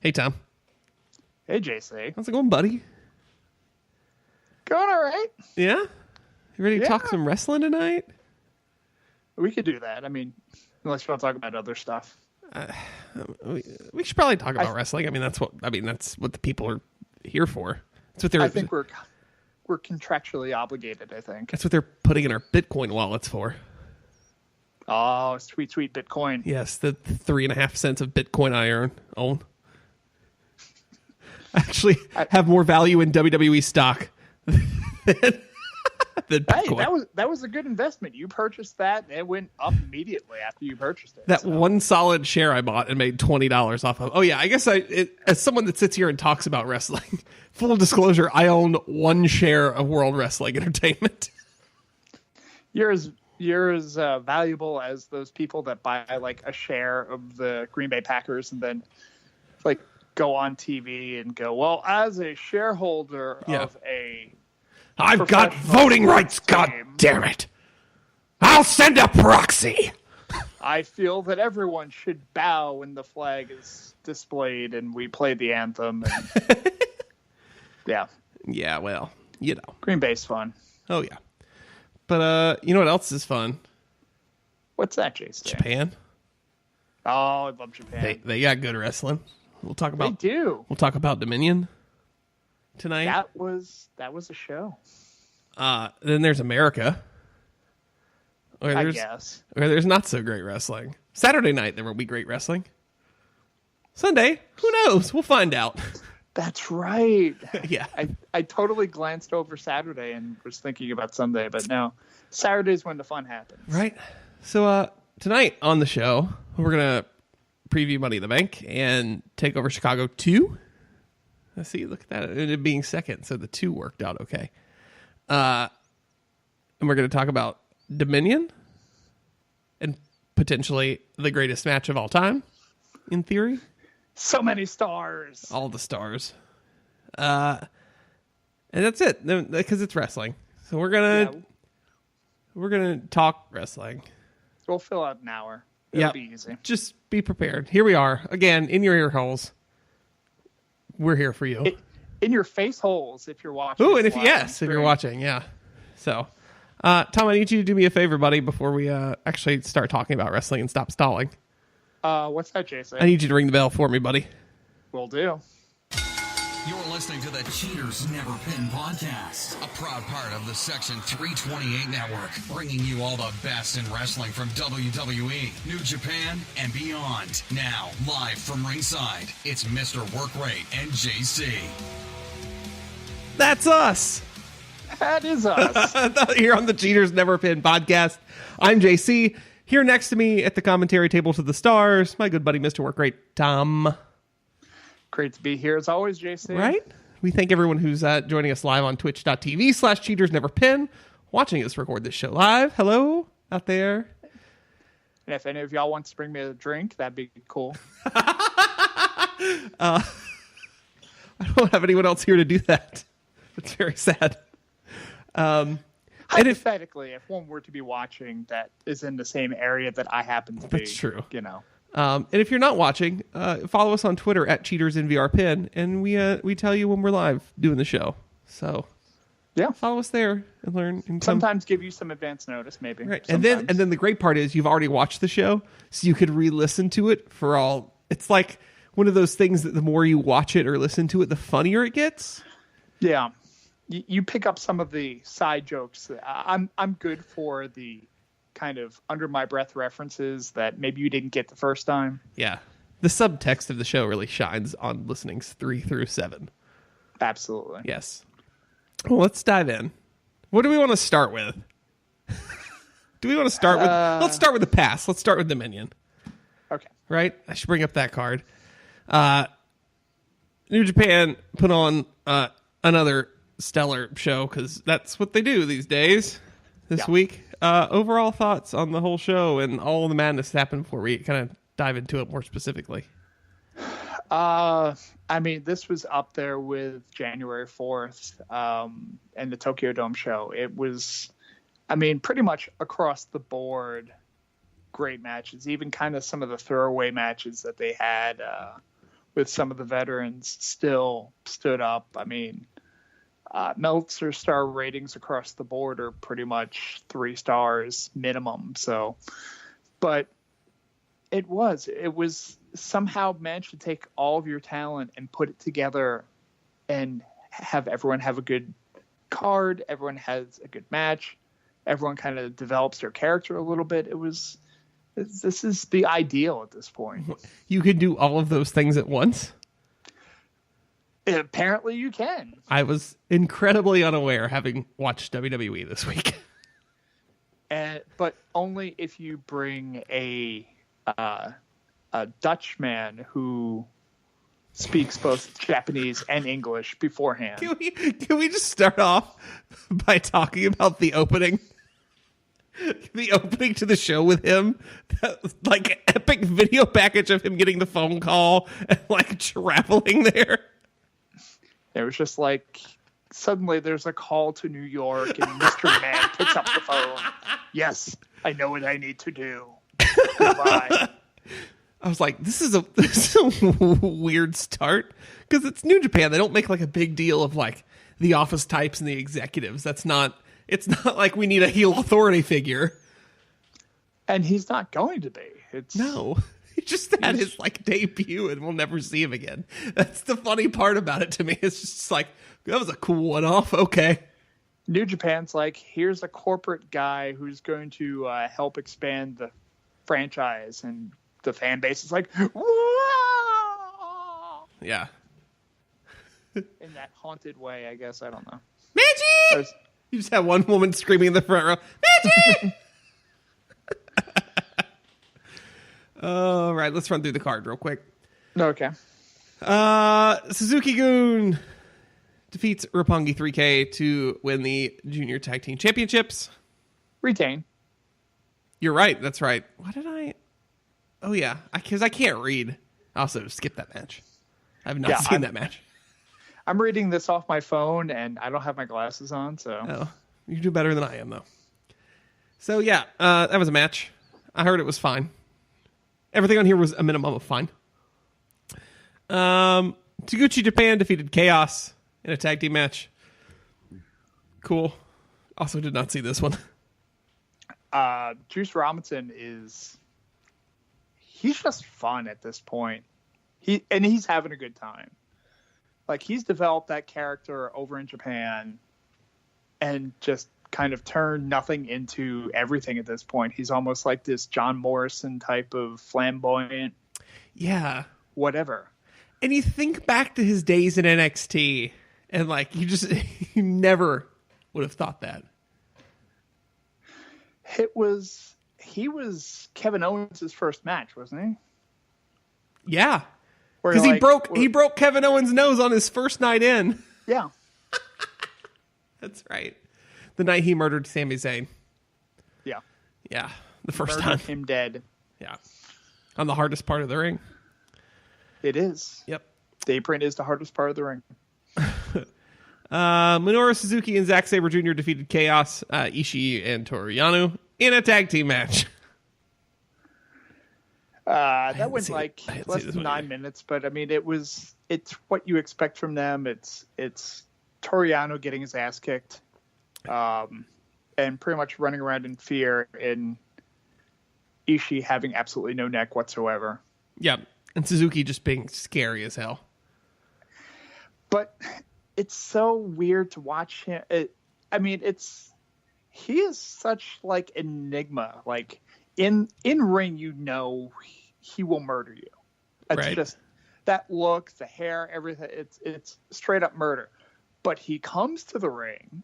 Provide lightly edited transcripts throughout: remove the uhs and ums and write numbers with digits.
Hey, Tom. Hey, JC. How's it going, buddy? Going all right. Yeah? You ready to talk some wrestling tonight? We could do that. I mean, unless you want to talk about other stuff. We should probably talk about wrestling. That's what the people are here for. That's what they're. I think we're contractually obligated, I think. That's what they're putting in our Bitcoin wallets for. Oh, sweet, sweet Bitcoin. Yes, the 3.5 cents of Bitcoin I own. Actually have more value in WWE stock than Bitcoin. Hey, that was a good investment. You purchased that, and it went up immediately after you purchased it. That one solid share I bought and made $20 off of. Oh yeah, I guess as someone that sits here and talks about wrestling, full disclosure, I own one share of World Wrestling Entertainment. You're as valuable as those people that buy like a share of the Green Bay Packers and then like go on TV and go, well, as a shareholder of a I've got voting rights, god damn it. I'll send a proxy. I feel that everyone should bow when the flag is displayed and we play the anthem. And yeah. Yeah, well, you know. Green Bay's fun. Oh, yeah. But you know what else is fun? What's that, Jason? Japan. Oh, I love Japan. They got good wrestling. We'll talk about. They do. We'll talk about Dominion tonight. That was a show. Then there's America. I guess. Where there's not so great wrestling. Saturday night there will be great wrestling. Sunday, who knows? We'll find out. That's right. Yeah. I totally glanced over Saturday and was thinking about Sunday, but no. Saturday's when the fun happens. Right. So tonight on the show, we're going to preview Money in the Bank and take over Chicago 2. Let's see, look at that. It being second, so the 2 worked out okay. And we're going to talk about Dominion and potentially the greatest match of all time, in theory. So many stars. All the stars. And that's it, because it's wrestling. So we're gonna talk wrestling. We'll fill out an hour. It'll be easy. Just be prepared. Here we are again in your ear holes. We're here for you. In your face holes if you're watching. Ooh, and if you're watching, yeah. So, Tom, I need you to do me a favor, buddy, before we actually start talking about wrestling and stop stalling. What's that, Jason? I need you to ring the bell for me, buddy. Will do. You're listening to the Cheaters Never Pin podcast, a proud part of the Section 328 network, bringing you all the best in wrestling from WWE, New Japan, and beyond. Now, live from ringside, it's Mr. Workrate and JC. That's us. That is us. Here on the Cheaters Never Pin podcast. I'm JC. Here next to me at the commentary table to the stars, my good buddy, Mr. Workrate, Tom. Great to be here as always, JC. Right? We thank everyone who's joining us live on twitch.tv/cheatersneverpin, watching us record this show live. Hello out there. And if any of y'all wants to bring me a drink, that'd be cool. I don't have anyone else here to do that. It's very sad. Hypothetically, if one were to be watching that is in the same area that I happen to be. That's true. You know. And if you're not watching, follow us on Twitter at CheatersNVRPin, and we tell you when we're live doing the show. So yeah, follow us there and learn. And sometimes give you some advance notice, maybe. Right, and then the great part is you've already watched the show, so you could re-listen to it for all. It's like one of those things that the more you watch it or listen to it, the funnier it gets. Yeah, you pick up some of the side jokes. I'm good for the kind of under my breath references that maybe you didn't get the first time. Yeah. The subtext of the show really shines on listenings 3 through 7. Absolutely. Yes. Well, let's dive in. What do we want to start with? Do we want to start with... Let's start with the past. Let's start with Dominion. Okay. Right? I should bring up that card. New Japan put on another stellar show because that's what they do these days. This week. Overall thoughts on the whole show and all the madness that happened before we kind of dive into it more specifically. I mean, this was up there with January 4th and the Tokyo Dome show. It was, I mean, pretty much across the board, great matches. Even kind of some of the throwaway matches that they had with some of the veterans still stood up. I mean, Meltzer star ratings across the board are pretty much 3 stars minimum. So, but it was somehow managed to take all of your talent and put it together and have everyone have a good card. Everyone has a good match. Everyone kind of develops their character a little bit. This is the ideal at this point. You could do all of those things at once? Apparently you can. I was incredibly unaware, having watched WWE this week. But only if you bring a Dutchman who speaks both Japanese and English beforehand. Can we just start off by talking about the opening? The opening to the show with him, like epic video package of him getting the phone call and like traveling there. It was just like suddenly there's a call to New York and Mr. Man picks up the phone. Yes, I know what I need to do. Goodbye. I was like, this is a weird start because it's New Japan. They don't make like a big deal of like the office types and the executives. It's not like we need a heel authority figure. And he's not going to be. No. He just had his like debut and we'll never see him again. That's the funny part about it to me. It's just like, that was a cool one-off. Okay. New Japan's like, here's a corporate guy who's going to help expand the franchise, and the fan base is like, whoa! Yeah. In that haunted way, I guess. I don't know. Magic! You just have one woman screaming in the front row, Magic! All right, let's run through the card real quick. Okay. Suzuki-gun defeats Roppongi 3K to win the Junior Tag Team Championships. Retain. You're right. That's right. Why did I? Oh, yeah. Because I can't read. I also skipped that match. I have not seen that match. I'm reading this off my phone, and I don't have my glasses on, so. Oh, you do better than I am, though. So, yeah, that was a match. I heard it was fine. Everything on here was a minimum of fine. Taguchi Japan defeated Chaos in a tag team match. Cool. Also did not see this one. Juice Robinson he's just fun at this point. He's having a good time. Like, he's developed that character over in Japan and just kind of turned nothing into everything at this point. He's almost like this John Morrison type of flamboyant. Yeah. Whatever. And you think back to his days in NXT and like, you never would have thought that. He was Kevin Owens' first match, wasn't he? Yeah. Because he broke Kevin Owens' nose on his first night in. Yeah. That's right. The night he murdered Sami Zayn. Yeah. Yeah. The first time. Him dead. Yeah. On the hardest part of the ring. It is. Yep. The apron is the hardest part of the ring. Minoru Suzuki and Zack Sabre Jr. defeated Chaos, Ishii, and Toru Yano in a tag team match. That went like less than 9 minutes, but I mean, it's what you expect from them. It's Toru Yano getting his ass kicked, and pretty much running around in fear, and Ishii having absolutely no neck whatsoever. Yeah, and Suzuki just being scary as hell. But it's so weird to watch him. He is such like enigma. Like in ring, he will murder you. It's just that look, the hair, everything. It's straight up murder. But he comes to the ring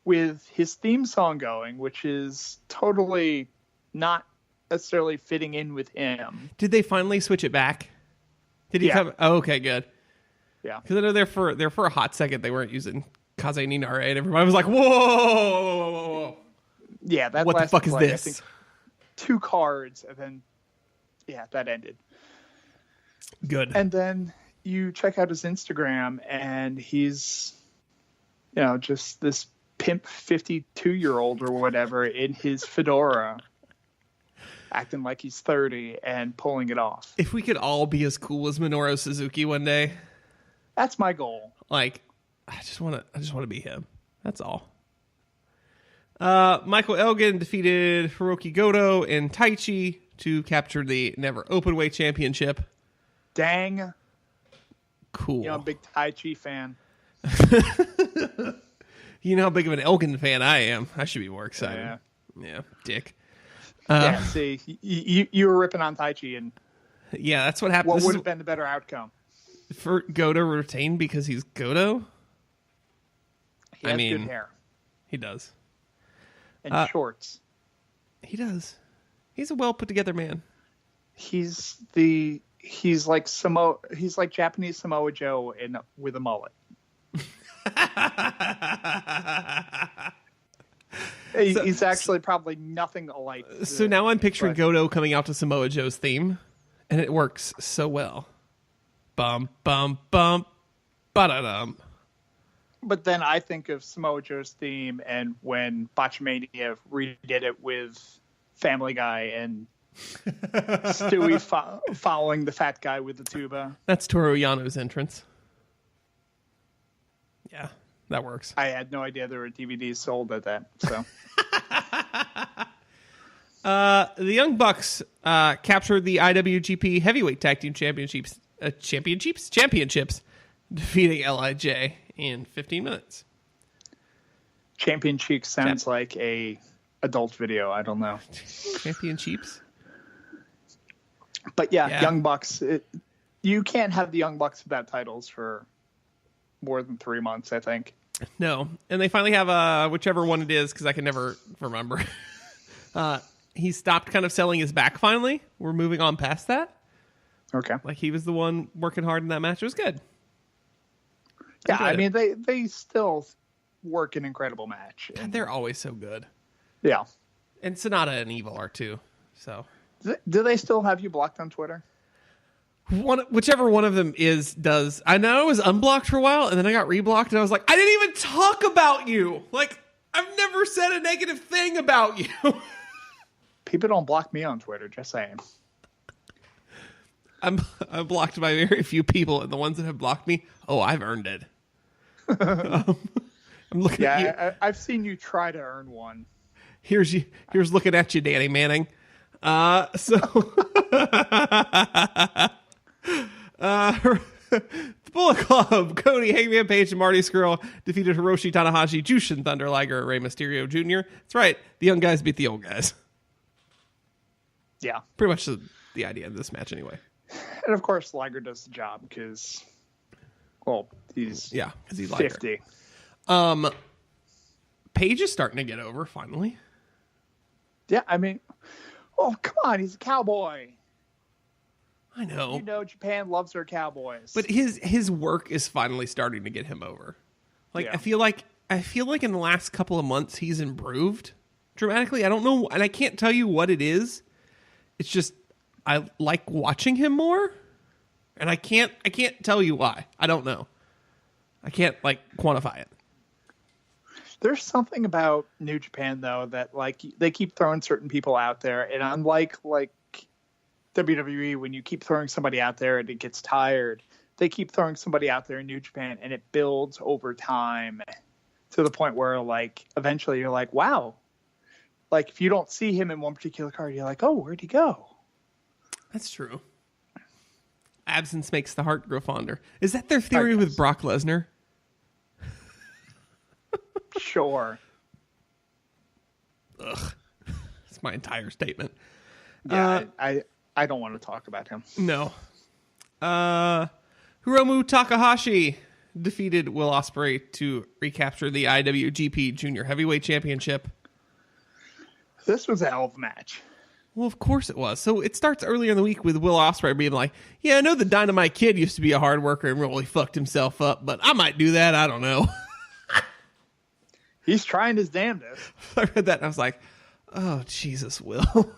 with his theme song going, which is totally not necessarily fitting in with him. Did they finally switch it back? Did he come? Oh, okay, good. Yeah, because I know there for a hot second they weren't using Kaze ni Nare, and everybody was like, "Whoa!" Yeah, that. What the fuck is this? I think 2 cards, and then that ended. Good. And then you check out his Instagram, and he's, just this pimp 52-year-old or whatever in his fedora. acting like he's 30 and pulling it off. If we could all be as cool as Minoru Suzuki one day, That's my goal. like, I just want to be him. That's all. Michael Elgin defeated Hiroki Goto and Taichi to capture the Never Openweight Championship. Dang. Cool. You know, I'm a big Tai Chi fan. You know how big of an Elgin fan I am. I should be more excited. Yeah, dick. Yeah, see, you were ripping on Tai Chi, and Yeah, that's what happened. what This would is have been the better outcome? for Goto retained because he's Goto? He has I mean, good hair he does. and shorts. He does. He's a well put together man. He's like Japanese Samoa Joe with a mullet. He's actually probably nothing alike. So now I'm picturing Goto coming out to Samoa Joe's theme, and it works so well. Bum, bum, bum, ba-da-dum. But then I think of Samoa Joe's theme, and when Botchamania redid it with Family Guy and Stewie following the fat guy with the tuba. That's Toru Yano's entrance. Yeah, that works. I had no idea there were DVDs sold at that. So The Young Bucks captured the IWGP Heavyweight Tag Team Championships, defeating LIJ in 15 minutes. Champion Cheek sounds like a adult video. I don't know. Championships? But yeah. Young Bucks. You can't have the Young Bucks without titles for more than 3 months, I think. No. And they finally have whichever one it is, because I can never remember. He stopped kind of selling his back finally. We're moving on past that. Okay. Like, he was the one working hard in that match. It was good. Yeah, I mean, they still work an incredible match. God, they're always so good. Yeah. And Sonata and Evil are too. So, do they still have you blocked on Twitter? Whichever one of them does. I know I was unblocked for a while, and then I got reblocked, and I was like, I didn't even talk about you. Like, I've never said a negative thing about you. People don't block me on Twitter, just saying. I'm blocked by very few people, and the ones that have blocked me, I've earned it. I'm looking at you. Yeah, I've seen you try to earn one. Here's looking at you, Danny Manning. The Bullet Club, Cody, Hangman Page, and Marty Scurll defeated Hiroshi Tanahashi, Jushin Thunder Liger, and Rey Mysterio Jr. That's right. The young guys beat the old guys. Yeah. Pretty much the idea of this match anyway. And of course, Liger does the job because, he's 50. Page is starting to get over finally. Yeah, I mean, come on, he's a cowboy. I know. You know, Japan loves their cowboys. But his work is finally starting to get him over. Like, yeah. I feel like in the last couple of months he's improved dramatically. I don't know, and I can't tell you what it is. It's just I like watching him more, and I can't tell you why. I don't know. I can't quantify it. There's something about New Japan though that they keep throwing certain people out there, and unlike WWE, when you keep throwing somebody out there and it gets tired, they keep throwing somebody out there in New Japan and it builds over time to the point where eventually you're like, wow. Like if you don't see him in one particular card, you're like, oh, where'd he go? That's true. Absence makes the heart grow fonder. Is that their theory with Brock Lesnar? Sure. Ugh. That's my entire statement. Yeah, I don't want to talk about him. No. Hiromu Takahashi defeated Will Ospreay to recapture the IWGP Junior Heavyweight Championship. This was a hell of a match. Well, of course it was. So it starts earlier in the week with Will Ospreay being like, yeah, I know the Dynamite Kid used to be a hard worker and really fucked himself up, but I might do that. I don't know. He's trying his damnedest. I read that and I was like, oh, Jesus, Will.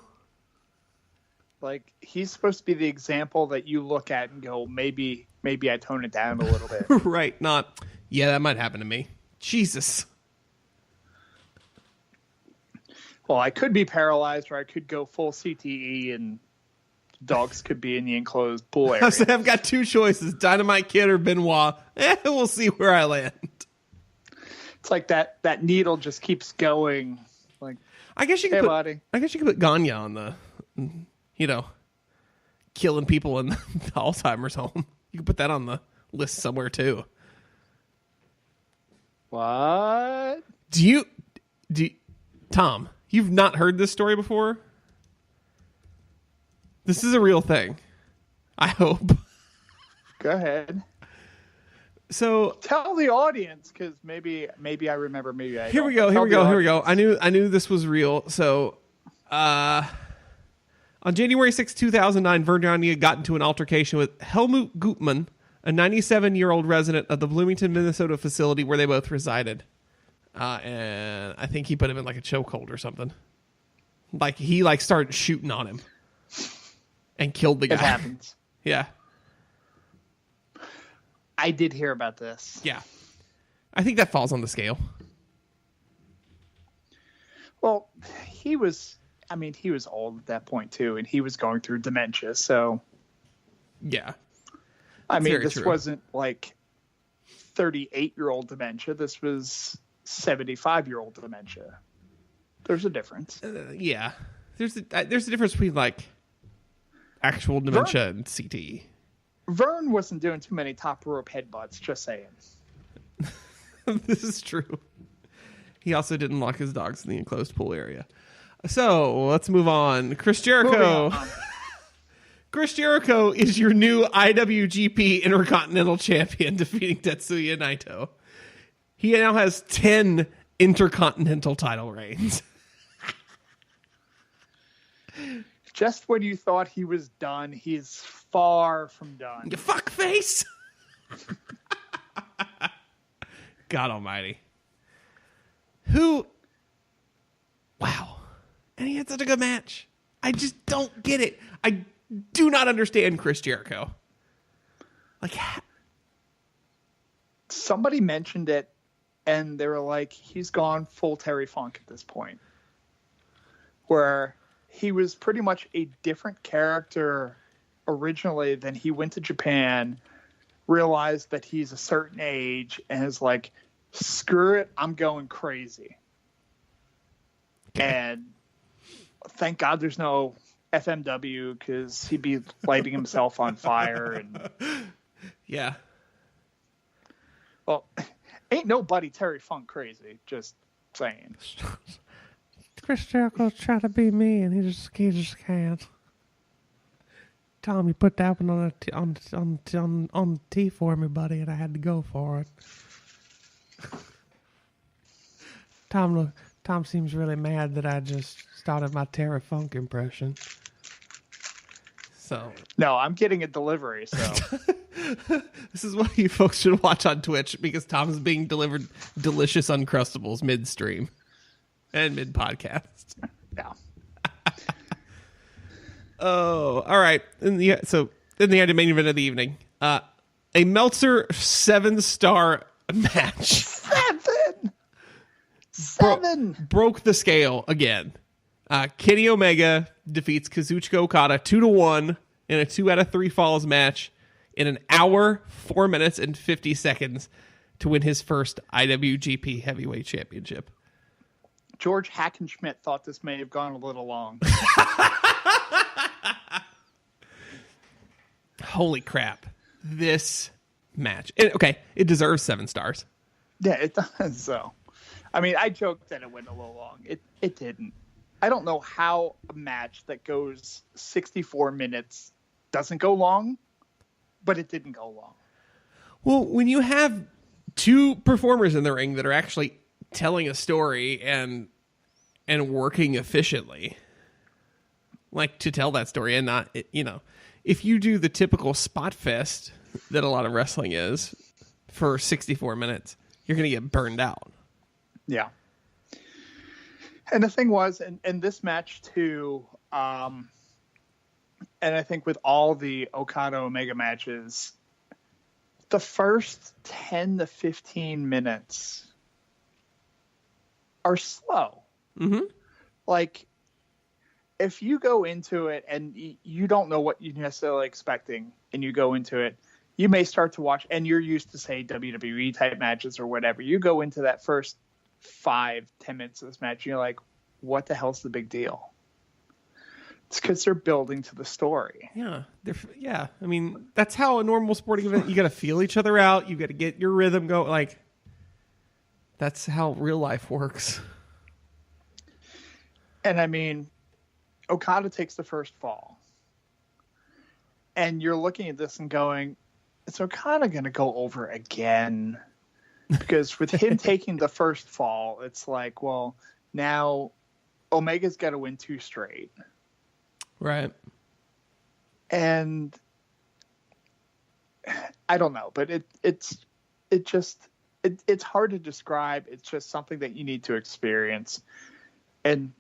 He's supposed to be the example that you look at and go, maybe I tone it down a little bit. Right. Not, yeah, that might happen to me. Jesus. Well, I could be paralyzed, or I could go full CTE, and dogs could be in the enclosed pool area. So I've got two choices: Dynamite Kid or Benoit. We'll see where I land. It's like that needle just keeps going. Like, I guess you could put Gagne on the, killing people in the Alzheimer's home. You could put that on the list somewhere too. What? Do you, Tom? You've not heard this story before? This is a real thing. I hope. Go ahead. So tell the audience, because maybe I remember. Maybe I. Here we go. I knew this was real. So, on January 6, 2009, Vern Gagne got into an altercation with Helmut Gutmann, a 97-year-old resident of the Bloomington, Minnesota facility where they both resided. And I think he put him in like a chokehold or something. Like he started shooting on him and killed the guy. It happens. Yeah. I did hear about this. Yeah. I think that falls on the scale. Well, he was old at that point too, and he was going through dementia, so yeah. This wasn't like 38-year-old dementia. This was 75-year-old dementia. There's a difference. Yeah. There's a difference between like actual dementia and CTE. Vern wasn't doing too many top rope headbutts, just saying. This is true. He also didn't lock his dogs in the enclosed pool area. So let's move on. Chris Jericho. Chris Jericho is your new IWGP Intercontinental Champion, defeating Tetsuya Naito. He now has 10 Intercontinental title reigns. Just when you thought he was done, he's far from done. You fuckface! God almighty. Wow. And he had such a good match. I just don't get it. I do not understand Chris Jericho. Like, somebody mentioned it, and they were like, he's gone full Terry Funk at this point. Where he was pretty much a different character originally. Then he went to Japan, realized that he's a certain age, and is like, screw it, I'm going crazy. Okay. And thank God there's no FMW, because he'd be lighting himself on fire. And yeah. Well, ain't nobody Terry Funk crazy, just saying. Chris Jericho's trying to be me, and he just can't. Tom, you put that one on the tee for me, buddy, and I had to go for it. Tom seems really mad that I just started my Terry Funk impression. So no, I'm getting a delivery. So this is what you folks should watch on Twitch, because Tom's being delivered delicious Uncrustables midstream and mid podcast. Yeah. Oh, all right. In the main event of the evening, a Meltzer 7-star match. Seven broke the scale again. Kenny Omega defeats Kazuchika Okada 2-1 in a 2 out of 3 falls match in an hour, 4 minutes, and 50 seconds to win his first IWGP Heavyweight Championship. George Hackenschmidt thought this may have gone a little long. Holy crap. This match. It deserves 7 stars. Yeah, it does. So, I joked that it went a little long. It didn't. I don't know how a match that goes 64 minutes doesn't go long, but it didn't go long. Well, when you have 2 performers in the ring that are actually telling a story and working efficiently, like to tell that story, and not, if you do the typical spot fest that a lot of wrestling is for 64 minutes, you're going to get burned out. Yeah. And the thing was, and this match too, and I think with all the Okada Omega matches, the first 10 to 15 minutes are slow. Mm-hmm. like, if you go into it and you don't know what you're necessarily expecting, and you go into it, you may start to watch, and you're used to, say, WWE type matches or whatever. You go into that first 5-10 minutes of this match, and you're like, what the hell's the big deal? It's because they're building to the story. Yeah. I mean, that's how a normal sporting event, you got to feel each other out. You got to get your rhythm going. Like, that's how real life works. And I mean, Okada takes the first fall. And you're looking at this and going, is Okada going to go over again? Because with him taking the first fall, it's like, well, now Omega's got to win 2 straight. Right. And I don't know, but it's hard to describe. It's just something that you need to experience. And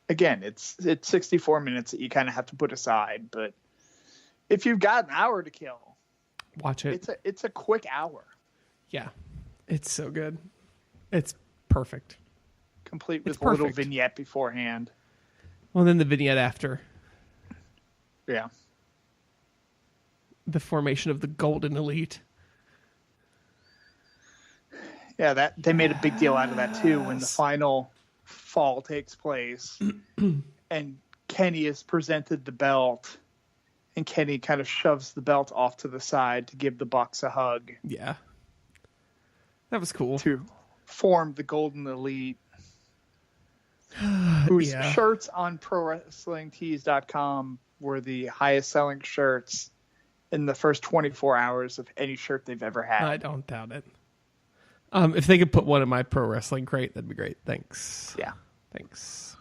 again, it's 64 minutes that you kind of have to put aside, but if you've got an hour to kill, watch it. It's a quick hour. Yeah. It's so good. It's perfect. Complete with a little vignette beforehand. Well, then the vignette after. Yeah. The formation of the Golden Elite. Yeah, that they made a big deal out of that too when the final fall takes place and Kenny is presented the belt and Kenny kind of shoves the belt off to the side to give the Bucks a hug. Yeah. That was cool. To form the Golden Elite. Whose shirts on ProWrestlingTees.com were the highest selling shirts in the first 24 hours of any shirt they've ever had. I don't doubt it. If they could put one in my pro wrestling crate, that'd be great. Thanks. Yeah. Thanks.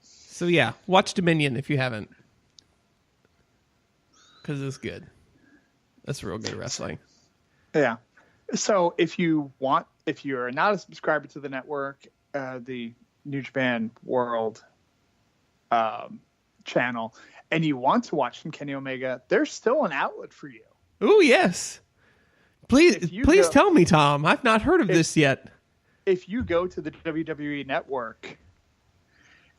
So yeah, watch Dominion if you haven't. Because it's good. That's real good wrestling. Yeah. So if you're not a subscriber to the network, the New Japan World channel, and you want to watch some Kenny Omega, there's still an outlet for you. Oh, yes. Please tell me, Tom. I've not heard of this yet. If you go to the WWE Network,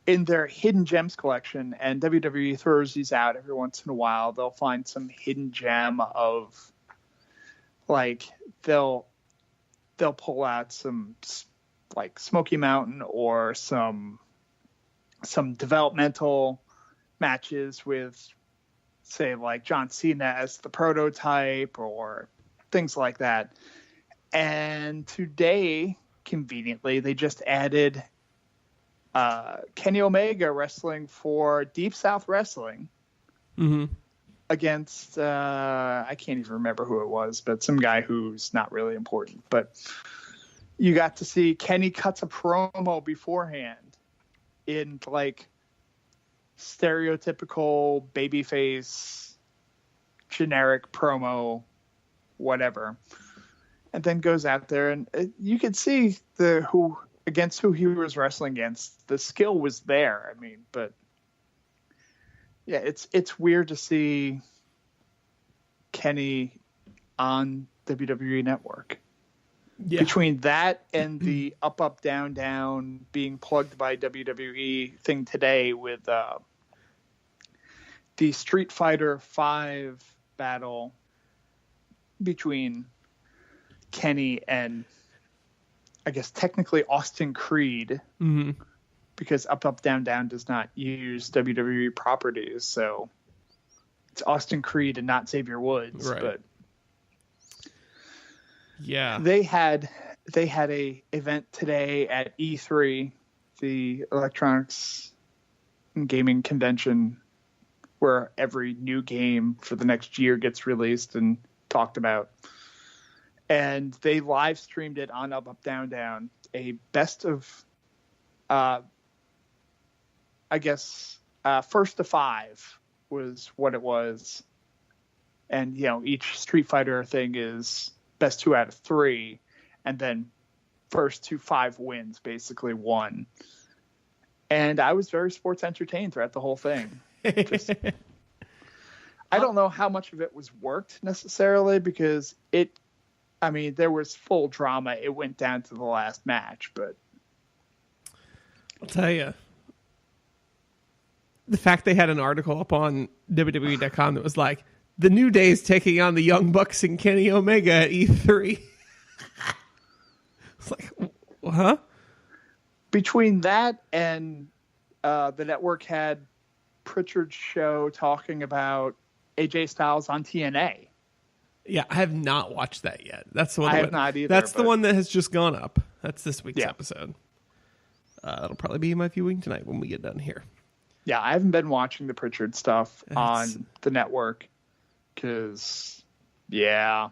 in their Hidden Gems collection, and WWE throws these out every once in a while, they'll find some hidden gem of, like, they'll pull out some, like, Smoky Mountain or some developmental matches with, say, like John Cena as the prototype or things like that. And today, conveniently, they just added Kenny Omega wrestling for Deep South Wrestling against, I can't even remember who it was, but some guy who's not really important. But you got to see Kenny cuts a promo beforehand in, like, stereotypical babyface, generic promo, whatever, and then goes out there, and you could see who he was wrestling against. The skill was there. I mean, but yeah, it's weird to see Kenny on WWE Network. Yeah. Between that and the up, down, down being plugged by WWE thing today with the Street Fighter V battle between Kenny and, I guess, technically Austin Creed, because Up, Down, Down does not use WWE properties, so it's Austin Creed and not Xavier Woods. Right. But yeah, they had a event today at E3, the Electronics and Gaming Convention, where every new game for the next year gets released and talked about. And they live streamed it on Up, Down, Down, a best of, I guess, first to 5 was what it was. And, you know, each Street Fighter thing is best 2 out of 3. And then first to 5 wins basically won. And I was very sports entertained throughout the whole thing. I don't know how much of it was worked necessarily, because there was full drama. It went down to the last match, but I'll tell you. The fact they had an article up on WWE.com that was like, the New Day is taking on the Young Bucks and Kenny Omega at E3. It's like, huh? Between that and the network had Pritchard's show talking about AJ Styles on TNA. Yeah, I have not watched that yet. That's the one. I have not either. That's the one that has just gone up. That's this week's Yeah. episode. It'll probably be my viewing tonight when we get done here. Yeah, I haven't been watching the Pritchard stuff on the network because, I'm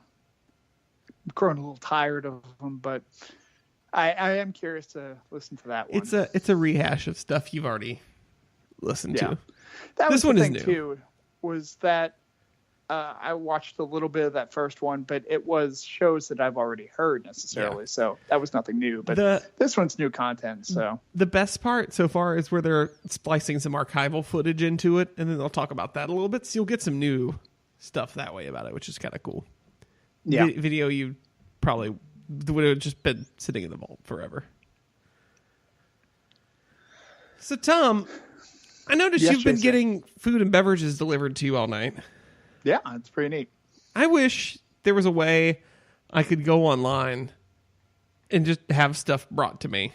growing a little tired of them, but I am curious to listen to that one. It's a rehash of stuff you've already listened to. That This was one the is thing new. too, was that I watched a little bit of that first one, but it was shows that I've already heard necessarily, so that was nothing new. But this one's new content, so. The best part so far is where they're splicing some archival footage into it, and then they'll talk about that a little bit, so you'll get some new stuff that way about it, which is kind of cool. Yeah. Video you probably would have just been sitting in the vault forever. So, Tom, I noticed Yes, you've been Jason. getting food and beverages delivered to you all night. Yeah, it's pretty neat. I wish there was a way I could go online and just have stuff brought to me.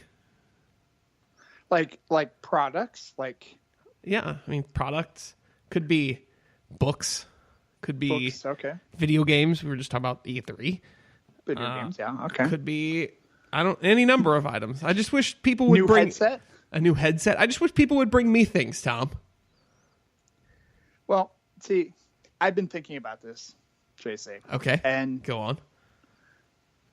Like products, Yeah, I mean, products could be books, could be books, okay. video games. We were just talking about E3. Video games, yeah, okay. Could be any number of items. I just wish people would New bring headset? a new headset. I just wish people would bring me things, Tom. Well, see, I've been thinking about this, JC. Okay, And go on.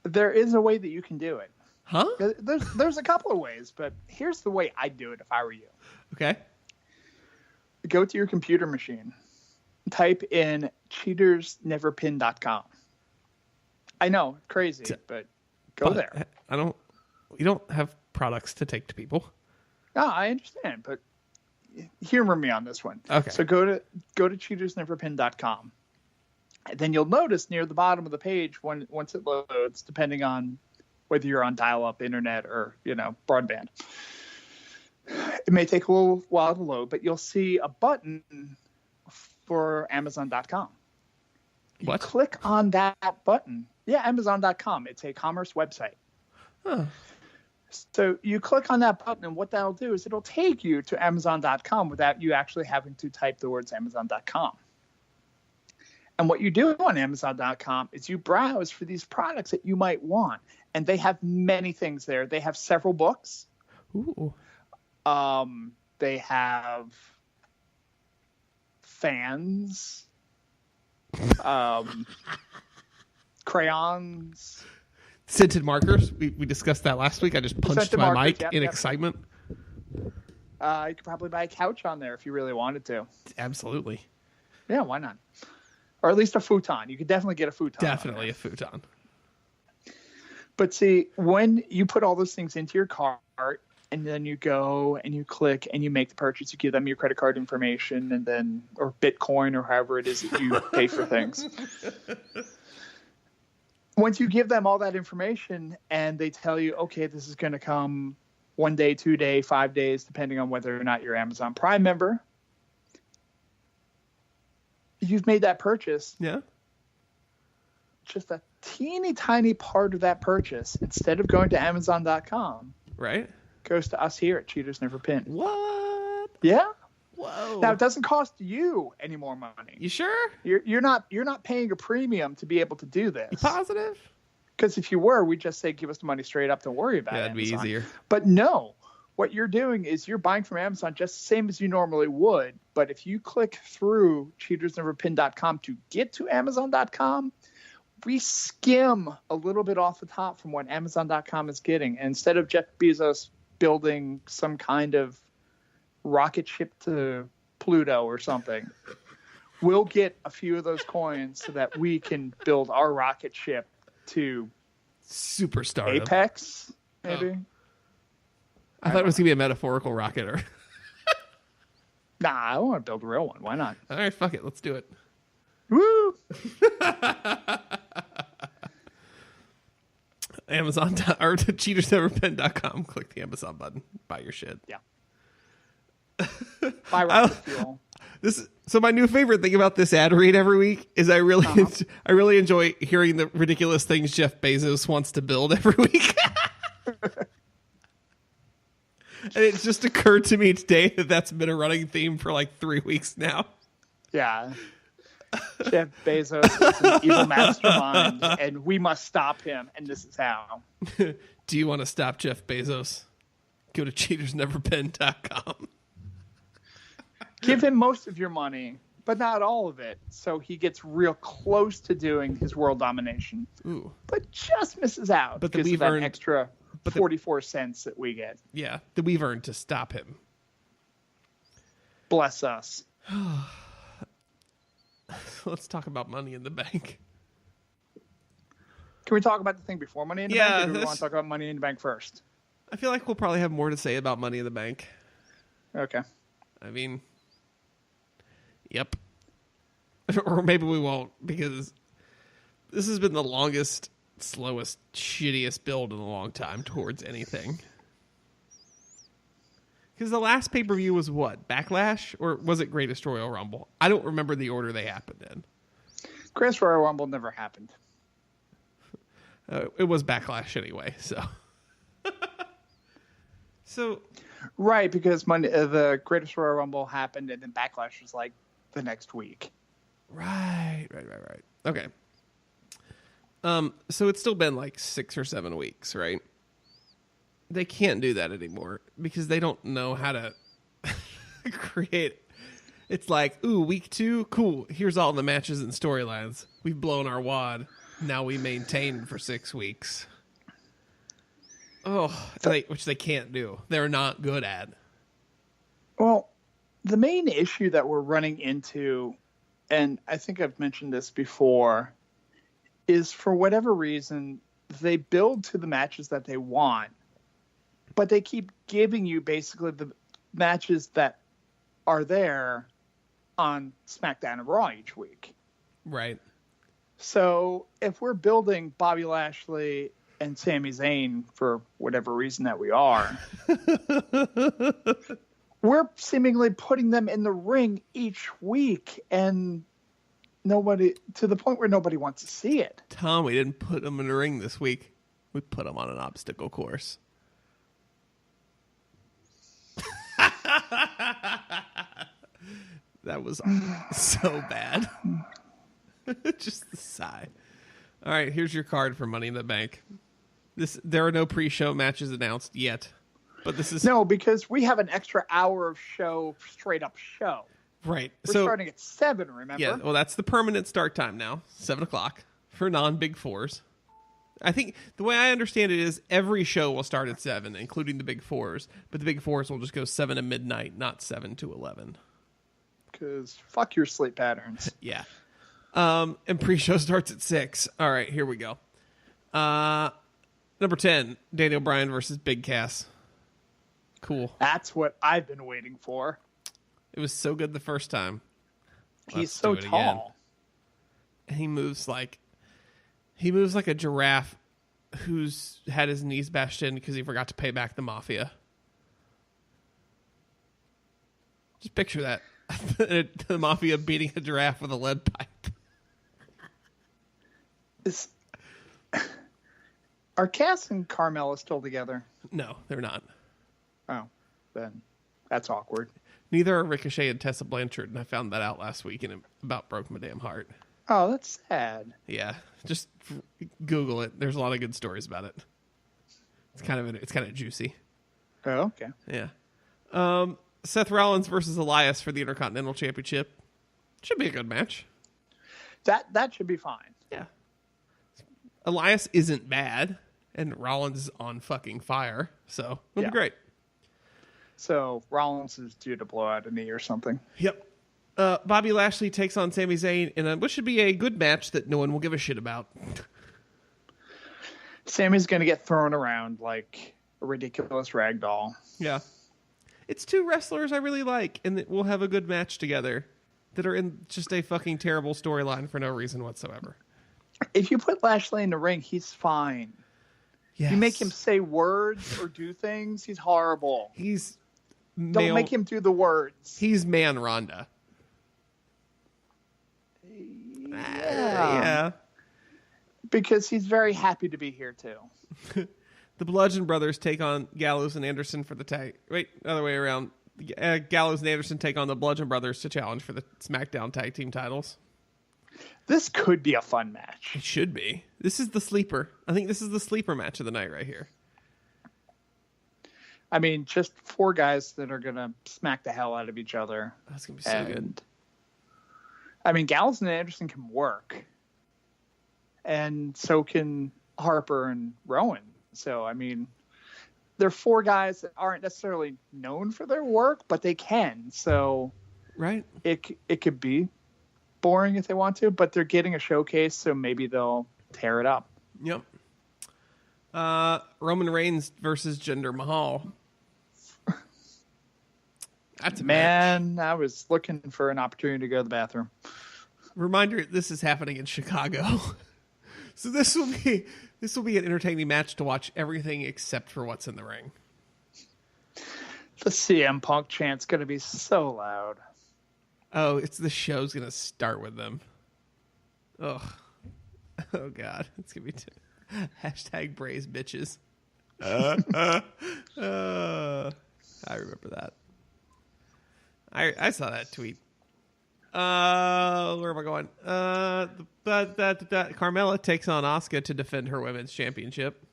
there is a way that you can do it. Huh? There's a couple of ways, but here's the way I'd do it if I were you. Okay. Go to your computer machine, type in cheatersneverpin.com. I know, crazy, but go there. You don't have products to take to people. No, I understand, but humor me on this one. Okay. So go to cheatersneverpin.com. And then you'll notice near the bottom of the page once it loads, depending on whether you're on dial-up internet or, broadband. It may take a little while to load, but you'll see a button for Amazon.com. What? Click on that button. Yeah, Amazon.com. It's a commerce website. Huh. So you click on that button, and what that'll do is it'll take you to Amazon.com without you actually having to type the words Amazon.com. And what you do on Amazon.com is you browse for these products that you might want. And they have many things there. They have several books. Ooh. They have fans, crayons. Scented markers. We discussed that last week. I just punched Scented my markers, mic in excitement. You could probably buy a couch on there if you really wanted to. Absolutely. Yeah, why not? Or at least a futon. You could definitely get a futon. Definitely a futon. But see, when you put all those things into your cart and then you go and you click and you make the purchase, you give them your credit card information and then, or Bitcoin or however it is that you pay for things. Once you give them all that information and they tell you, okay, this is going to come 1 day, 2 day, 5 days, depending on whether or not you're Amazon Prime member, you've made that purchase. Yeah. Just a teeny tiny part of that purchase, instead of going to Amazon.com, Right? goes to us here at Cheaters Never Pin. What? Yeah. Whoa. Now it doesn't cost you any more money. You sure? You're not paying a premium to be able to do this. You positive? Because if you were, we'd just say give us the money straight up. Don't worry about it. That'd be easier. But no, what you're doing is you're buying from Amazon just the same as you normally would. But if you click through cheatersneverpin.com to get to Amazon.com, we skim a little bit off the top from what Amazon.com is getting. And instead of Jeff Bezos building some kind of rocket ship to Pluto or something, we'll get a few of those coins so that we can build our rocket ship to Superstar. Apex, maybe. I thought it was going to be a metaphorical rocket. Or Nah, I want to build a real one. Why not? all right, fuck it. Let's do it. Woo! Amazon or to cheatersneverpin.com. Click the Amazon button. Buy your shit. Yeah. Buy rocket fuel. So my new favorite thing about this ad read every week is I really enjoy hearing the ridiculous things Jeff Bezos wants to build every week. And it just occurred to me today that that's been a running theme for like 3 weeks now. Yeah. Jeff Bezos is an evil mastermind, and we must stop him, and this is how. Do you want to stop Jeff Bezos? Go to cheatersneverpin.com. Give him most of your money, but not all of it, so he gets real close to doing his world domination. Ooh. But just misses out because of that extra 44 cents that we get. Yeah, that we've earned to stop him. Bless us. Let's talk about Money in the Bank. Can we talk about the thing before Money in the Bank, or do we want to talk about Money in the Bank first? I feel like we'll probably have more to say about Money in the Bank. Okay. I mean, yep. Or maybe we won't, because this has been the longest, slowest, shittiest build in a long time towards anything. Because the last pay-per-view was what? Backlash? Or was it Greatest Royal Rumble? I don't remember the order they happened in. Greatest Royal Rumble never happened. It was Backlash anyway, so. Right, because the Greatest Royal Rumble happened, and then Backlash was like the next week. Right. Okay. So it's still been like 6 or 7 weeks, right? They can't do that anymore because they don't know how to create. It's like, ooh, week 2, cool. Here's all the matches and storylines. We've blown our wad. Now we maintain for 6 weeks. Oh, which they can't do. They're not good at. Well, the main issue that we're running into, and I think I've mentioned this before, is for whatever reason, they build to the matches that they want, but they keep giving you basically the matches that are there on SmackDown and Raw each week. Right. So if we're building Bobby Lashley and Sami Zayn for whatever reason that we are, we're seemingly putting them in the ring each week, and nobody, to the point where nobody wants to see it. Tom, we didn't put them in the ring this week. We put them on an obstacle course. That was so bad. Just the sigh. All right, here's your card for Money in the Bank. There are no pre-show matches announced yet, but this is no, because we have an extra hour of show, straight up show. Right. We're starting at 7. Remember? Yeah. Well, that's the permanent start time now, 7:00 for non-Big Fours. I think the way I understand it is every show will start at 7, including the Big Fours, but the Big Fours will just go 7 to midnight, not 7 to 11. Because fuck your sleep patterns. Yeah. And pre-show starts at 6. All right, here we go. Number 10, Daniel Bryan versus Big Cass. Cool. That's what I've been waiting for. It was so good the first time. He's so tall. And he moves like a giraffe who's had his knees bashed in because he forgot to pay back the mafia. Just picture that. The mafia beating a giraffe with a lead pipe. Are Cass and Carmella still together? No, they're not. Oh, then that's awkward. Neither are Ricochet and Tessa Blanchard, and I found that out last week, and it about broke my damn heart. Oh, that's sad. Yeah, just Google it. There's a lot of good stories about it. It's kind of juicy. Oh, okay. Yeah. Seth Rollins versus Elias for the Intercontinental Championship. Should be a good match. That should be fine. Yeah. Elias isn't bad, and Rollins is on fucking fire, so it'll be great. So Rollins is due to blow out a knee or something. Yep. Bobby Lashley takes on Sami Zayn in what should be a good match that no one will give a shit about. Sammy's going to get thrown around like a ridiculous rag doll. Yeah. It's 2 wrestlers I really like, and that we'll have a good match together that are in just a fucking terrible storyline for no reason whatsoever. If you put Lashley in the ring, he's fine. Yes. You make him say words or do things, he's horrible. Don't make him do the words. He's man Ronda. Yeah. Because he's very happy to be here, too. The Bludgeon Brothers take on Gallows and Anderson for the tag. Wait, other way around. Gallows and Anderson take on the Bludgeon Brothers to challenge for the SmackDown tag team titles. This could be a fun match. It should be. This is the sleeper. I think this is the sleeper match of the night right here. I mean, just 4 guys that are going to smack the hell out of each other. That's going to be so good. I mean, Gallows and Anderson can work. And so can Harper and Rowan. So, I mean, they're 4 guys that aren't necessarily known for their work, but they can. So, right, it could be boring if they want to, but they're getting a showcase, so maybe they'll tear it up. Yep. Roman Reigns versus Jinder Mahal. That's a Man, match. I was looking for an opportunity to go to the bathroom. Reminder: this is happening in Chicago, so this will be an entertaining match to watch everything except for what's in the ring. The CM Punk chant's going to be so loud. Oh, it's the show's going to start with them. Ugh. Oh, God. It's going to be hashtag Braze bitches. I remember that. I saw that tweet. Where am I going? Carmella takes on Asuka to defend her women's championship.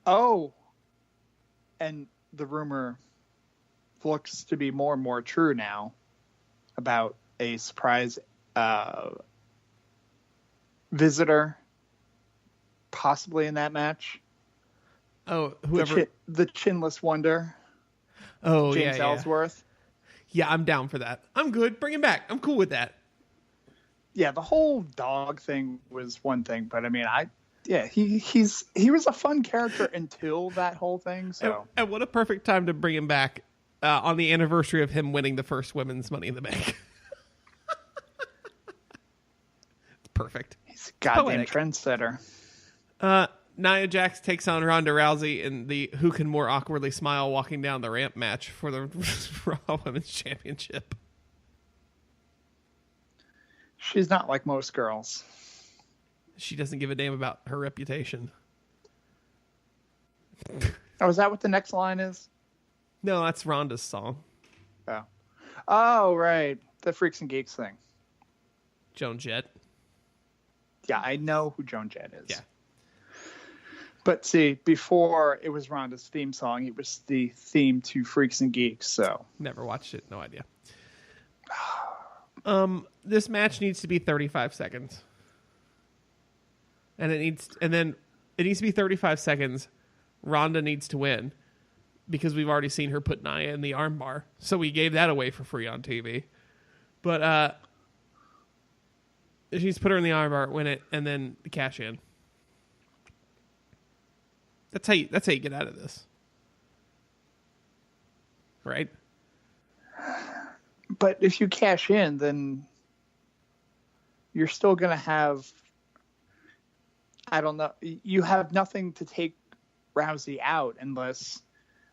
Oh. And the rumor looks to be more and more true now about a surprise visitor possibly in that match. Oh, whoever the chinless wonder. Oh, James Ellsworth. Yeah, I'm down for that. I'm good. Bring him back. I'm cool with that. Yeah, the whole dog thing was one thing, but I mean, he was a fun character until that whole thing. So, and what a perfect time to bring him back on the anniversary of him winning the first women's Money in the Bank. It's perfect. He's a goddamn trendsetter. Nia Jax takes on Ronda Rousey in the who can more awkwardly smile walking down the ramp match for the Raw Women's Championship. She's not like most girls. She doesn't give a damn about her reputation. Oh, is that what the next line is? No, that's Ronda's song. Oh, right. The Freaks and Geeks thing. Joan Jett. Yeah, I know who Joan Jett is. Yeah. But see, before it was Ronda's theme song, it was the theme to Freaks and Geeks, so. Never watched it, no idea. This match needs to be 35 seconds. And it needs to be 35 seconds. Ronda needs to win because we've already seen her put Nia in the armbar. So we gave that away for free on TV. But she needs to put her in the armbar, win it, and then cash in. That's how you get out of this. Right? But if you cash in, then you're still going to have, I don't know, you have nothing to take Rousey out unless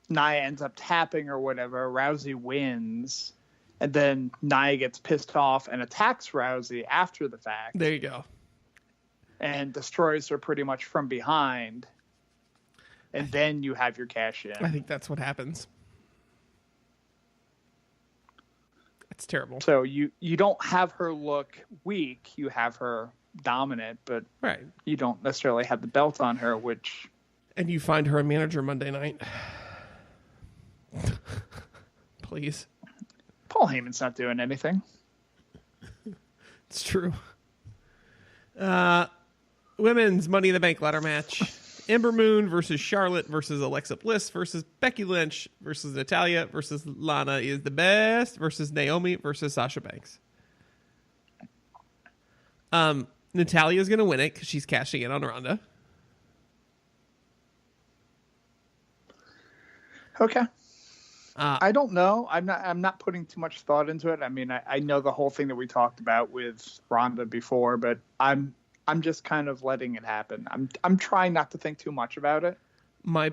Nia ends up tapping or whatever. Rousey wins, and then Nia gets pissed off and attacks Rousey after the fact. There you go. And destroys her pretty much from behind. And then you have your cash in. I think that's what happens. It's terrible. So you don't have her look weak. You have her dominant, but right. You don't necessarily have the belt on her, which... And you find her a manager Monday night. Please. Paul Heyman's not doing anything. It's true. Women's Money in the Bank ladder match. Ember Moon versus Charlotte versus Alexa Bliss versus Becky Lynch versus Natalya versus Lana is the best versus Naomi versus Sasha Banks. Natalya's going to win it because she's cashing in on Ronda. Okay. I don't know. I'm not putting too much thought into it. I mean, I know the whole thing that we talked about with Ronda before, but I'm I'm just kind of letting it happen. I'm trying not to think too much about it. My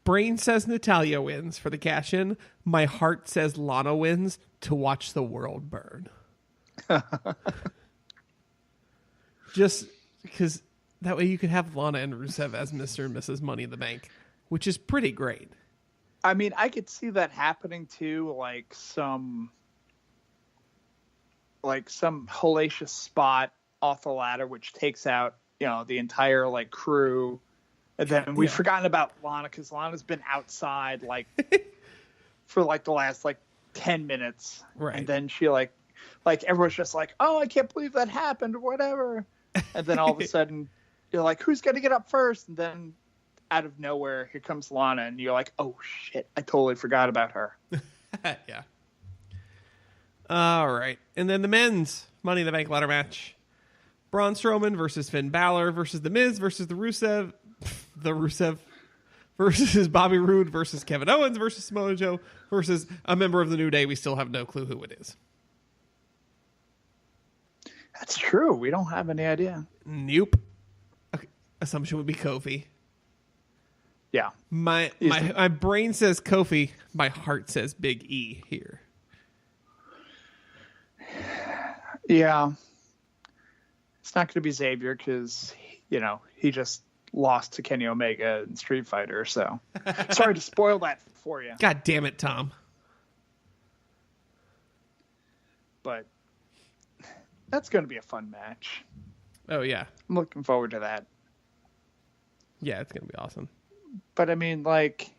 brain says Natalya wins for the cash in. My heart says Lana wins to watch the world burn. Just because that way you could have Lana and Rusev as Mr. and Mrs. Money in the Bank, which is pretty great. I mean, I could see that happening too, like some hellacious spot off the ladder, which takes out, the entire like crew. And then we've forgotten about Lana because Lana's been outside like for like the last like 10 minutes. Right. And then she like everyone's just like, oh, I can't believe that happened or whatever. And then all of a sudden you're like, who's going to get up first? And then out of nowhere, here comes Lana. And you're like, oh, shit, I totally forgot about her. Yeah. All right. And then the men's Money in the Bank ladder match. Braun Strowman versus Finn Balor versus The Miz versus the Rusev versus Bobby Roode versus Kevin Owens versus Samoa Joe versus a member of the New Day. We still have no clue who it is. That's true. We don't have any idea. Nope. Okay. Assumption would be Kofi. Yeah. My brain says Kofi. My heart says Big E here. Yeah. It's not going to be Xavier because, he just lost to Kenny Omega in Street Fighter. So sorry to spoil that for you. God damn it, Tom. But that's going to be a fun match. Oh, yeah. I'm looking forward to that. Yeah, it's going to be awesome. But I mean, like,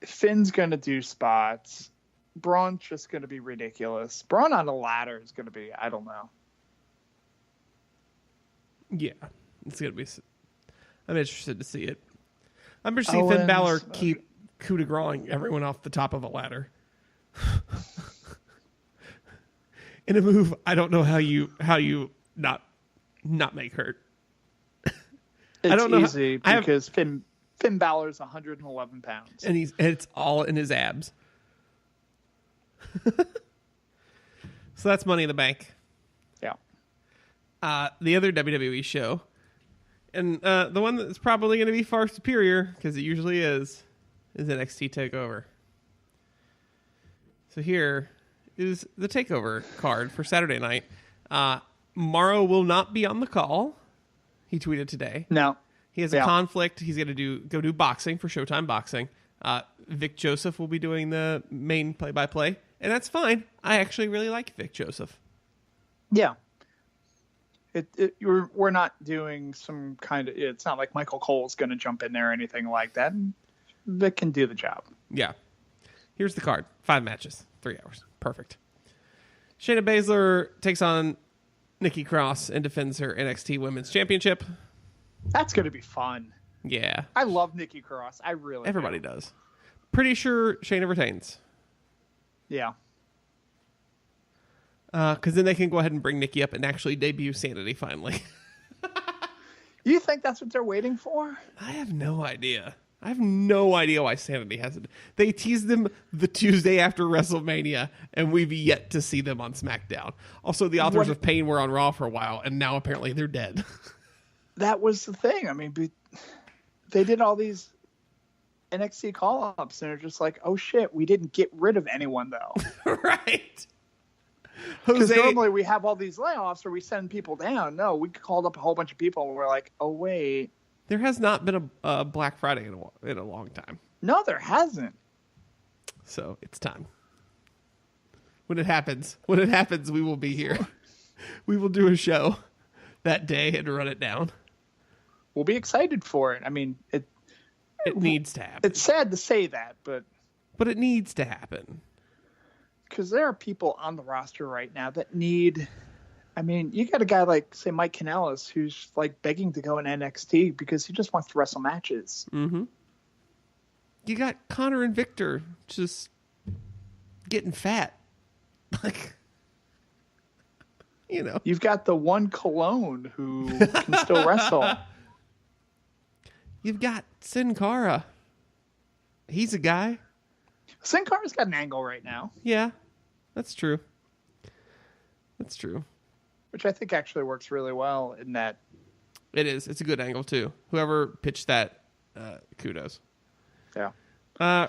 Finn's going to do spots. Braun's just going to be ridiculous. Braun on a ladder is going to be, I don't know. Yeah, it's going to be. I'm interested to see it. I'm interested to see Finn Balor keep coup de grace everyone off the top of a ladder. In a move, I don't know how you not make hurt. It's I don't know easy because Finn Balor's 111 pounds. And it's all in his abs. So that's Money in the Bank. Yeah. The other WWE show, and the one that's probably going to be far superior, because it usually is NXT TakeOver. So here is the TakeOver card for Saturday night. Morrow will not be on the call. He tweeted today. No. He has a conflict. He's going to go do boxing for Showtime Boxing. Vic Joseph will be doing the main play-by-play, and that's fine. I actually really like Vic Joseph. Yeah. We're not doing some kind of... It's not like Michael Cole's going to jump in there or anything like that. Vic can do the job. Yeah. Here's the card. 5 matches. 3 hours. Perfect. Shayna Baszler takes on Nikki Cross and defends her NXT Women's Championship. That's going to be fun. Yeah. I love Nikki Cross. I really Everybody does. Pretty sure Shayna retains. Yeah. Because then they can go ahead and bring Nikki up and actually debut Sanity finally. You think that's what they're waiting for? I have no idea. I have no idea why Sanity hasn't. They teased them the Tuesday after WrestleMania, and we've yet to see them on SmackDown. Also, the authors of Pain were on Raw for a while, and now apparently they're dead. That was the thing. I mean, they did all these NXT call-ups, and they're just like, oh, shit, we didn't get rid of anyone, though. Right. Because normally we have all these layoffs or we send people down. No, we called up a whole bunch of people, and we're like, oh, wait. There has not been a Black Friday in a long time. No, there hasn't. So it's time. When it happens, we will be here. We will do a show that day and run it down. We'll be excited for it. I mean, it needs to happen. It's sad to say that, but it needs to happen. Because there are people on the roster right now that need... I mean, you got a guy like, say, Mike Kanellis, who's like begging to go in NXT because he just wants to wrestle matches. Mm-hmm. You got Connor and Victor just getting fat. Like, you know. You've got the one Cologne who can still wrestle. You've got Sin Cara. He's a guy. Sin Cara's got an angle right now. Yeah, that's true. That's true. which I think actually works really well in that. It is. It's a good angle, too. Whoever pitched that, kudos. Yeah.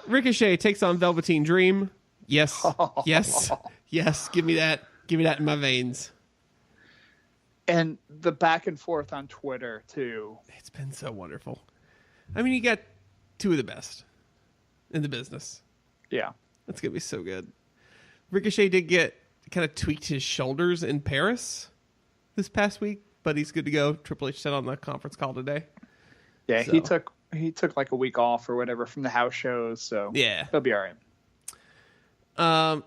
Ricochet takes on Velveteen Dream. Yes. Yes. Yes. Give me that. Give me that in my veins. And the back and forth on Twitter, too. It's been so wonderful. I mean, you got two of the best in the business. Yeah. That's going to be so good. Ricochet did get kind of tweaked his shoulders in Paris this past week, but he's good to go. Triple H said on the conference call today. Yeah, So. he took like a week off or whatever from the house shows, so yeah, he'll be all right.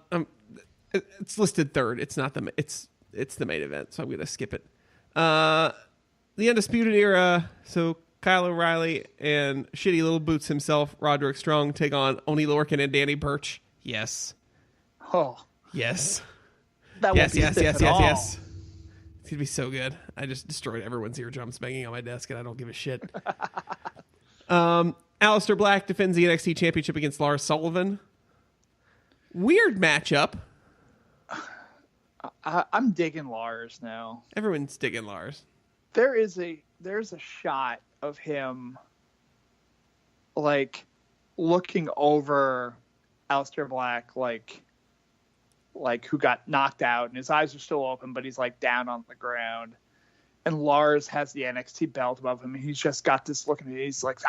It's listed third. It's not it's the main event, so I'm going to skip it. The Undisputed Era. So Kyle O'Reilly and Shitty Little Boots himself, Roderick Strong, take on Oni Lorcan and Danny Burch. Yes. Oh, Yes. that Yes. won't be Yes. stiff Yes. at Yes. all. Yes. It's going to be so good. I just destroyed everyone's eardrums banging on my desk, and I don't give a shit. Aleister Black defends the NXT Championship against Lars Sullivan. Weird matchup. I'm digging Lars now. Everyone's digging Lars. There's a shot of him like looking over Aleister Black, like who got knocked out and his eyes are still open, but he's like down on the ground. And Lars has the NXT belt above him. And he's just got this look, and he's like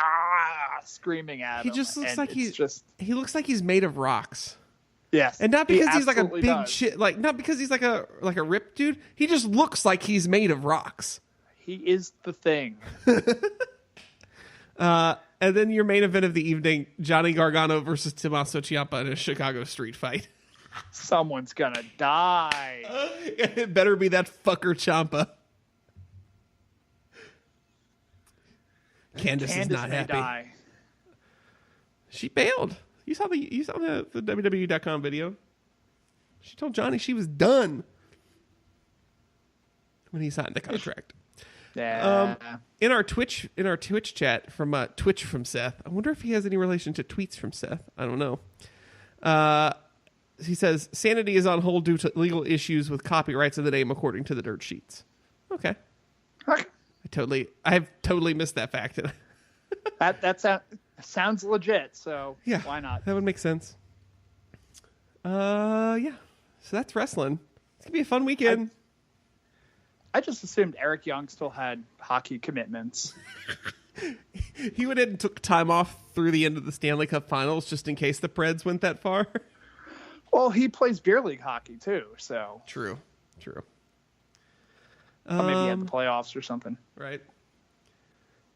screaming at him. He just looks and like he looks like he's made of rocks. Yes, And not because he's like a absolutely big does. shit, like not because he's like a ripped dude. He just looks like he's made of rocks. He is the thing. And then your main event of the evening, Johnny Gargano versus Tommaso Ciampa in a Chicago street fight. Someone's gonna die. It better be that fucker Ciampa. Candace is not may happy. die. She bailed. You saw the WWE.com video. She told Johnny she was done when he signed the contract. Yeah. In our Twitch chat from Twitch from Seth, I wonder if he has any relation to tweets from Seth. I don't know. He says Sanity is on hold due to legal issues with copyrights of the name, according to the dirt sheets. Okay. I have totally missed that fact. that sounds legit. So Yeah, why not? That would make sense. Yeah. So that's wrestling. It's gonna be a fun weekend. I just assumed Eric Young still had hockey commitments. He went in and took time off through the end of the Stanley Cup Finals just in case the Preds went that far. Well, he plays beer league hockey too, so True. or maybe at the playoffs or something. Right.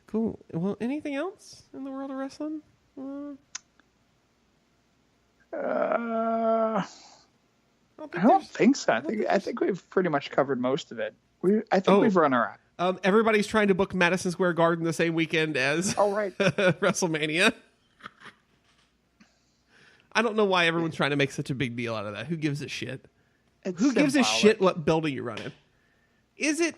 Cool. Well, anything else in the world of wrestling? I don't think so. I think we've pretty much covered most of it. I think we've run around. Everybody's trying to book Madison Square Garden the same weekend as right. WrestleMania. I don't know why everyone's trying to make such a big deal out of that. Who gives a shit? Who gives a shit what building you're running? Is it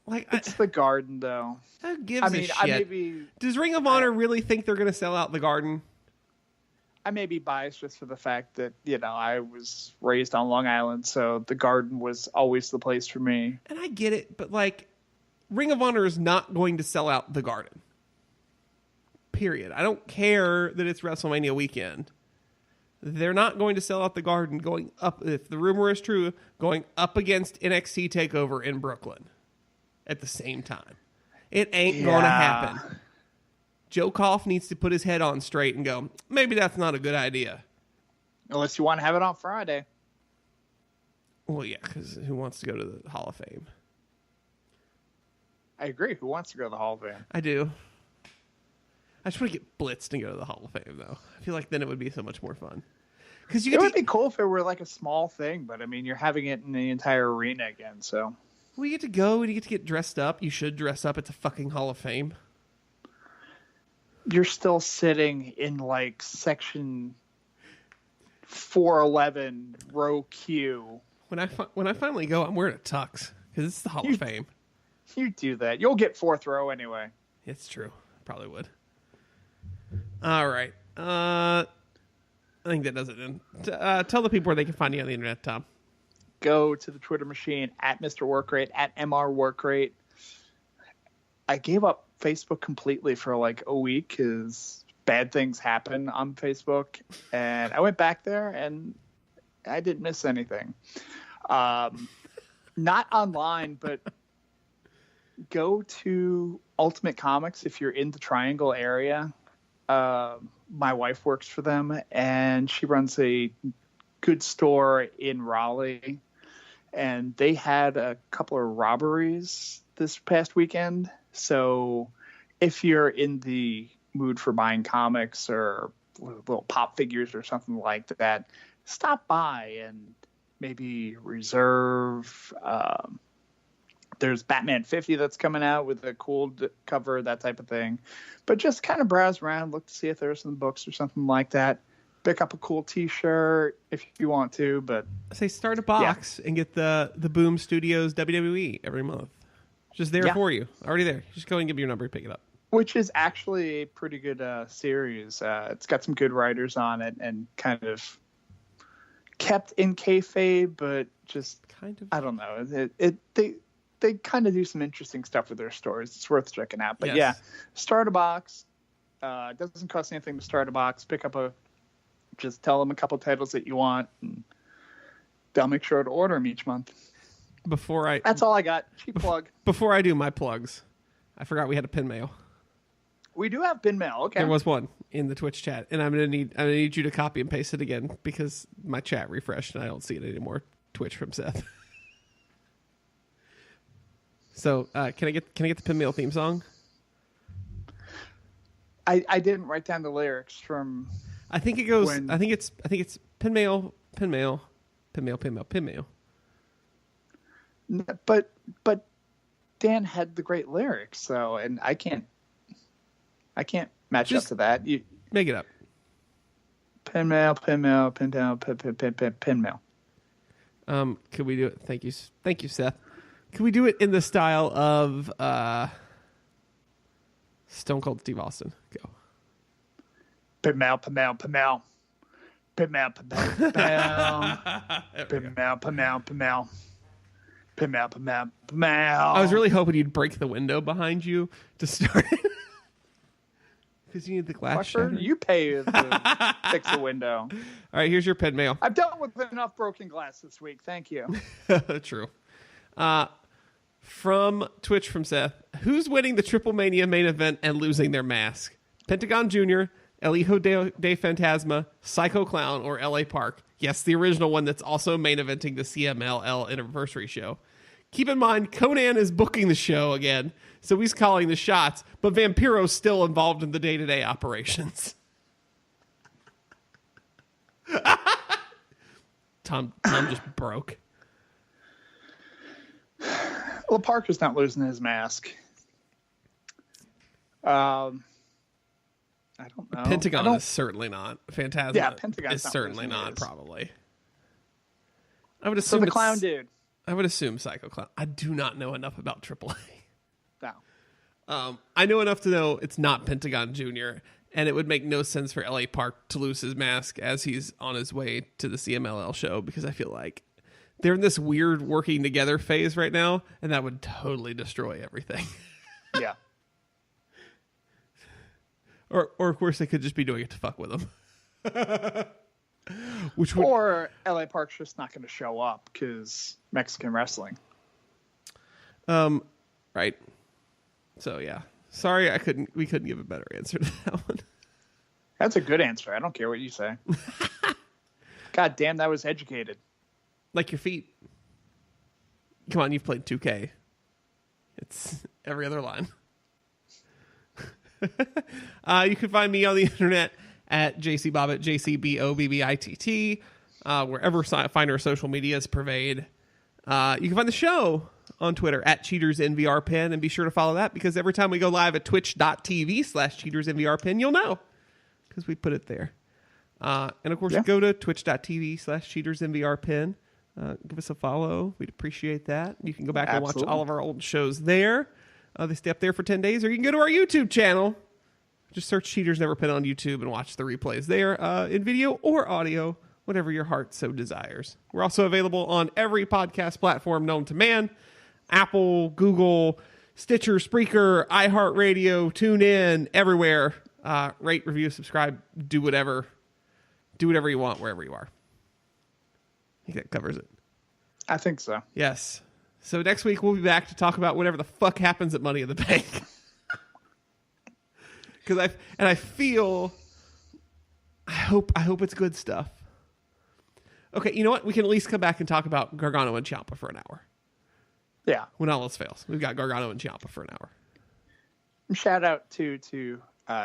like it's the Garden though? Who gives a shit? Does Ring of Honor really think they're going to sell out the Garden? I may be biased just for the fact that I was raised on Long Island, so the Garden was always the place for me. And I get it, but like, Ring of Honor is not going to sell out the Garden. Period. I don't care that it's WrestleMania weekend. They're not going to sell out the Garden going up, if the rumor is true, going up against NXT TakeOver in Brooklyn at the same time. It ain't going to happen. Joe Koff needs to put his head on straight and go, maybe that's not a good idea. Unless you want to have it on Friday. Well, yeah, because who wants to go to the Hall of Fame? I agree. Who wants to go to the Hall of Fame? I do. I just want to get blitzed and go to the Hall of Fame, though. I feel like then it would be so much more fun. Because it would be cool if it were like a small thing, but I mean, you're having it in the entire arena again, so. Well, you get to go and you get to get dressed up. You should dress up. It's a fucking Hall of Fame. You're still sitting in like section 411, row Q. When I finally go, I'm wearing a tux because it's the Hall of Fame. You do that. You'll get fourth row anyway. It's true. Probably would. All right. I think that does it then. Tell the people where they can find you on the internet, Tom. go to the Twitter machine at Mr. Workrate, at MR Workrate. I gave up Facebook completely for like a week because bad things happen on Facebook. And I went back there and I didn't miss anything. Not online, but go to Ultimate Comics if you're in the Triangle area. My wife works for them, and she runs a good store in Raleigh. And they had a couple of robberies this past weekend. So if you're in the mood for buying comics or little pop figures or something like that, stop by and maybe reserve. There's Batman 50 that's coming out with a cool cover, that type of thing. But just kind of browse around, look to see if there's some books or something like that. Pick up a cool T-shirt if you want to. But say start a box and get the Boom Studios WWE every month. Just there for you, already there. Just go and give me your number and pick it up. Which is actually a pretty good series. It's got some good writers on it and kind of kept in kayfabe, but just kind of, I don't know. They kind of do some interesting stuff with their stories. It's worth checking out. But yeah, start a box. It doesn't cost anything to start a box. Just tell them a couple titles that you want, and they'll make sure to order them each month. That's all I got. Cheap plug. Before I do my plugs, I forgot we had a pin mail. We do have pin mail. Okay. There was one in the Twitch chat, and I'm gonna need you to copy and paste it again because my chat refreshed and I don't see it anymore. Twitch from Seth. So can I get the pin mail theme song? I didn't write down the lyrics from. I think it goes. I think it's pin mail. But Dan had the great lyrics, so and I can't match up to that. You make it up. Pin mail. Pin mail. Could we do it? Thank you, Seth. Can we do it in the style of Stone Cold Steve Austin? Go. Pin mail. Pin mail. Pin mail. Pin mail. Pin mail. Pin mail. Pin mail. Pin mail. Pin mail. Pin mail. Pin mail. Pin mail. I was really hoping you'd break the window behind you to start it. Because you need the glass shutter. You pay to fix the window. All right, here's your pin mail. I've dealt with enough broken glass this week. Thank you. True. From Twitch from Seth, who's winning the Triple Mania main event and losing their mask? Pentagon Jr., El Hijo de Fantasma, Psycho Clown, or L.A. Park? Yes, the original one that's also main eventing the CMLL anniversary show. Keep in mind, Conan is booking the show again, so he's calling the shots, but Vampiro's still involved in the day-to-day operations. Tom just broke. Well, Parker's not losing his mask. I don't know. Pentagon is certainly not. Phantasma Pentagon is certainly not, probably. I would assume so the clown dude. I would assume Psycho Clown. I do not know enough about AAA. No. I know enough to know it's not Pentagon Jr., and it would make no sense for L.A. Park to lose his mask as he's on his way to the CMLL show, because I feel like they're in this weird working together phase right now, and that would totally destroy everything. Yeah. Or of course, they could just be doing it to fuck with him. Or LA Park's just not going to show up because Mexican wrestling. Right. So yeah, sorry, we couldn't give a better answer to that one. That's a good answer. I don't care what you say. God damn, that was educated. Like your feet. Come on, you've played 2K. It's every other line. You can find me on the internet at JCBobbitt, JCBOBBITT, wherever finer social medias pervade. You can find the show on Twitter at CheatersNVRPin, and be sure to follow that, because every time we go live at twitch.tv/CheatersNVRPin, you'll know, because we put it there. And of course, go to twitch.tv/CheatersNVRPin. Give us a follow. We'd appreciate that. You can go back and watch all of our old shows there. They stay up there for 10 days, or you can go to our YouTube channel. Just search Cheaters Never Pin on YouTube and watch the replays there in video or audio, whatever your heart so desires. We're also available on every podcast platform known to man: Apple, Google, Stitcher, Spreaker, iHeartRadio, TuneIn, everywhere. Rate, review, subscribe, do whatever you want wherever you are. I think that covers it. I think so. Yes. So next week we'll be back to talk about whatever the fuck happens at Money in the Bank. Because I hope it's good stuff. Okay, you know what? We can at least come back and talk about Gargano and Ciampa for an hour. Yeah. When all else fails, we've got Gargano and Ciampa for an hour. Shout out to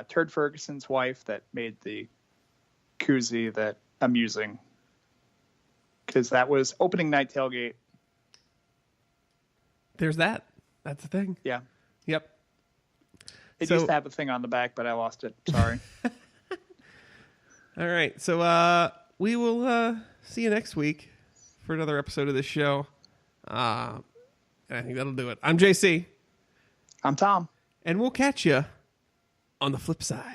Turd Ferguson's wife that made the koozie that I'm using, because that was opening night tailgate. There's that. That's the thing. Yeah. Yep. It used to have a thing on the back, but I lost it. Sorry. All right. So we will see you next week for another episode of this show. I think that'll do it. I'm JC. I'm Tom. And we'll catch you on the flip side.